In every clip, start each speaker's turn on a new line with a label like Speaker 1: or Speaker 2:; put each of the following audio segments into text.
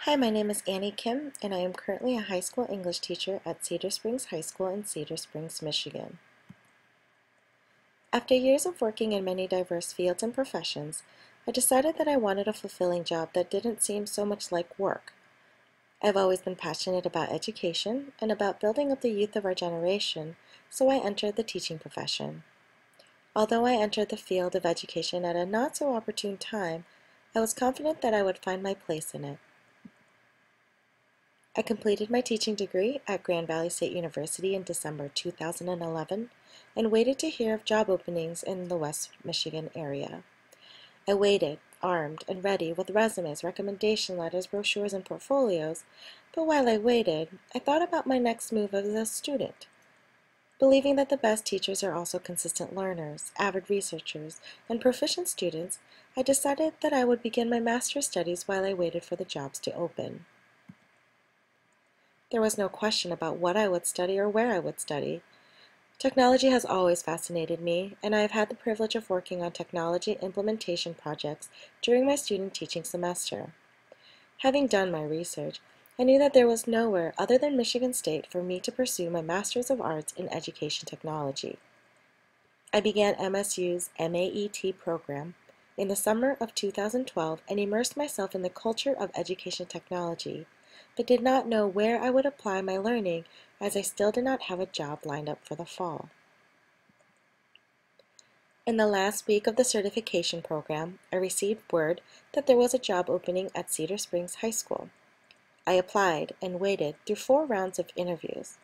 Speaker 1: Hi, my name is Annie Kim, and I am currently a high school English teacher at Cedar Springs High School in Cedar Springs, Michigan. After years of working in many diverse fields and professions, I decided that I wanted a fulfilling job that didn't seem so much like work. I've always been passionate about education and about building up the youth of our generation, so I entered the teaching profession. Although I entered the field of education at a not so opportune time, I was confident that I would find my place in it. I completed my teaching degree at Grand Valley State University in December 2011 and waited to hear of job openings in the West Michigan area. I waited, armed and ready with resumes, recommendation letters, brochures, and portfolios, but while I waited, I thought about my next move as a student. Believing that the best teachers are also consistent learners, avid researchers, and proficient students, I decided that I would begin my master's studies while I waited for the jobs to open. There was no question about what I would study or where I would study. Technology has always fascinated me, and I have had the privilege of working on technology implementation projects during my student teaching semester. Having done my research, I knew that there was nowhere other than Michigan State for me to pursue my Master's of Arts in Education Technology. I began MSU's MAET program in the summer of 2012 and immersed myself in the culture of education technology, but did not know where I would apply my learning as I still did not have a job lined up for the fall. In the last week of the certification program, I received word that there was a job opening at Cedar Springs High School. I applied and waited through 4 rounds of interviews.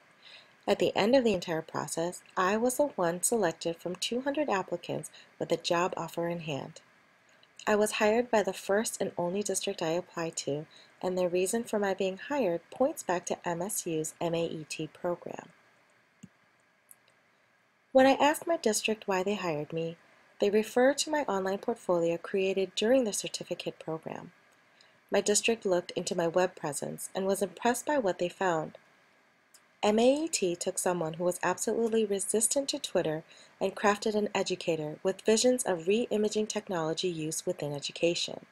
Speaker 1: At the end of the entire process, I was the one selected from 200 applicants with a job offer in hand. I was hired by the first and only district I applied to, and the reason for my being hired points back to MSU's MAET program. When I asked my district why they hired me, they referred to my online portfolio created during the certificate program. My district looked into my web presence and was impressed by what they found. MAET took someone who was absolutely resistant to Twitter and crafted an educator with visions of re-imaging technology use within education.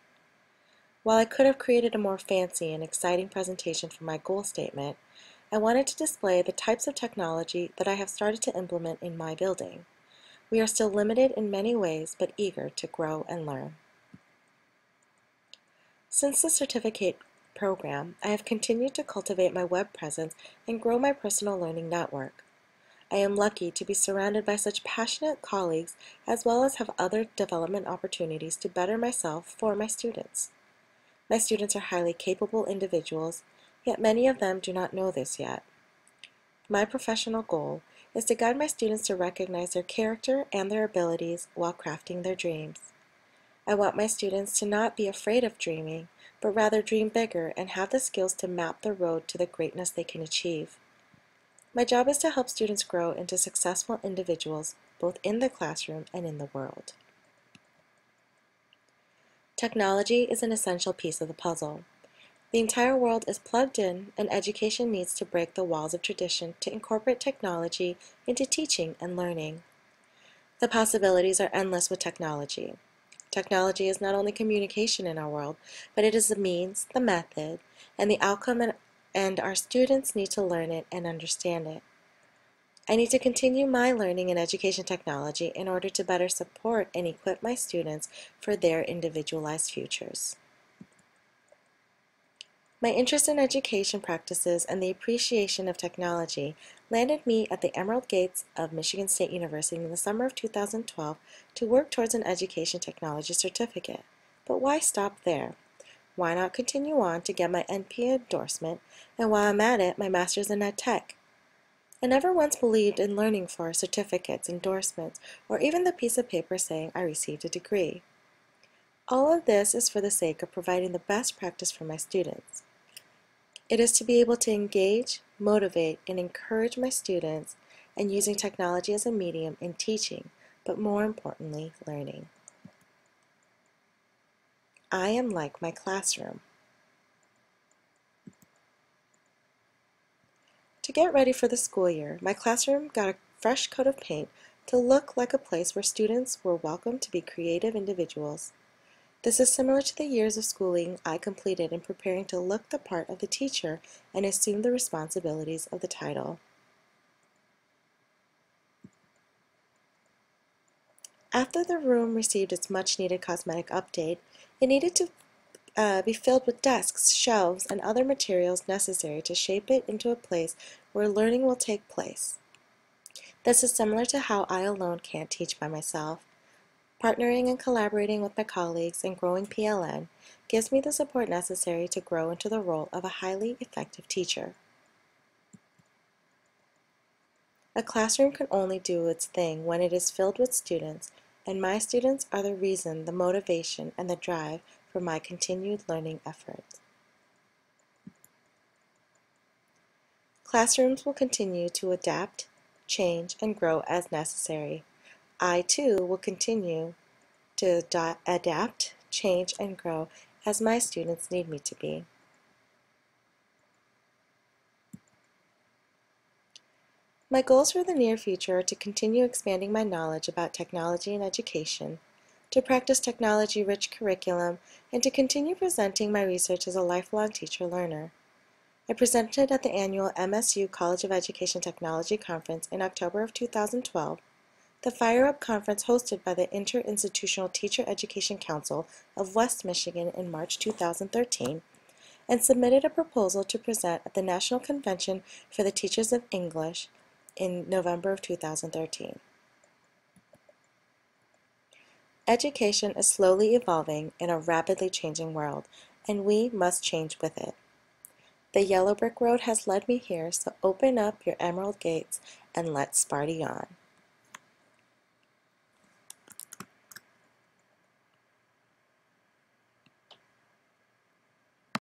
Speaker 1: While I could have created a more fancy and exciting presentation for my goal statement, I wanted to display the types of technology that I have started to implement in my building. We are still limited in many ways, but eager to grow and learn. Since the certificate program, I have continued to cultivate my web presence and grow my personal learning network. I am lucky to be surrounded by such passionate colleagues as well as have other development opportunities to better myself for my students. My students are highly capable individuals, yet many of them do not know this yet. My professional goal is to guide my students to recognize their character and their abilities while crafting their dreams. I want my students to not be afraid of dreaming, but rather dream bigger and have the skills to map the road to the greatness they can achieve. My job is to help students grow into successful individuals, both in the classroom and in the world. Technology is an essential piece of the puzzle. The entire world is plugged in, and education needs to break the walls of tradition to incorporate technology into teaching and learning. The possibilities are endless with technology. Technology is not only communication in our world, but it is the means, the method, and the outcome, and our students need to learn it and understand it. I need to continue my learning in education technology in order to better support and equip my students for their individualized futures. My interest in education practices and the appreciation of technology landed me at the Emerald Gates of Michigan State University in the summer of 2012 to work towards an education technology certificate. But why stop there? Why not continue on to get my NP endorsement, and while I'm at it, my master's in ed tech? I never once believed in learning for certificates, endorsements, or even the piece of paper saying I received a degree. All of this is for the sake of providing the best practice for my students. It is to be able to engage, motivate, and encourage my students and using technology as a medium in teaching, but more importantly, learning. I am like my classroom. To get ready for the school year, my classroom got a fresh coat of paint to look like a place where students were welcome to be creative individuals. This is similar to the years of schooling I completed in preparing to look the part of the teacher and assume the responsibilities of the title. After the room received its much-needed cosmetic update, it needed to be filled with desks, shelves, and other materials necessary to shape it into a place where learning will take place. This is similar to how I alone can't teach by myself. Partnering and collaborating with my colleagues and growing PLN gives me the support necessary to grow into the role of a highly effective teacher. A classroom can only do its thing when it is filled with students, and my students are the reason, the motivation, and the drive for my continued learning efforts. Classrooms will continue to adapt, change, and grow as necessary. I, too, will continue to adapt, change, and grow as my students need me to be. My goals for the near future are to continue expanding my knowledge about technology and education, to practice technology-rich curriculum, and to continue presenting my research as a lifelong teacher-learner. I presented at the annual MSU College of Education Technology Conference in October of 2012, the Fire Up Conference hosted by the Interinstitutional Teacher Education Council of West Michigan in March 2013, and submitted a proposal to present at the National Convention for the Teachers of English in November of 2013. Education is slowly evolving in a rapidly changing world, and we must change with it. The yellow brick road has led me here, so open up your emerald gates and let's Sparty on.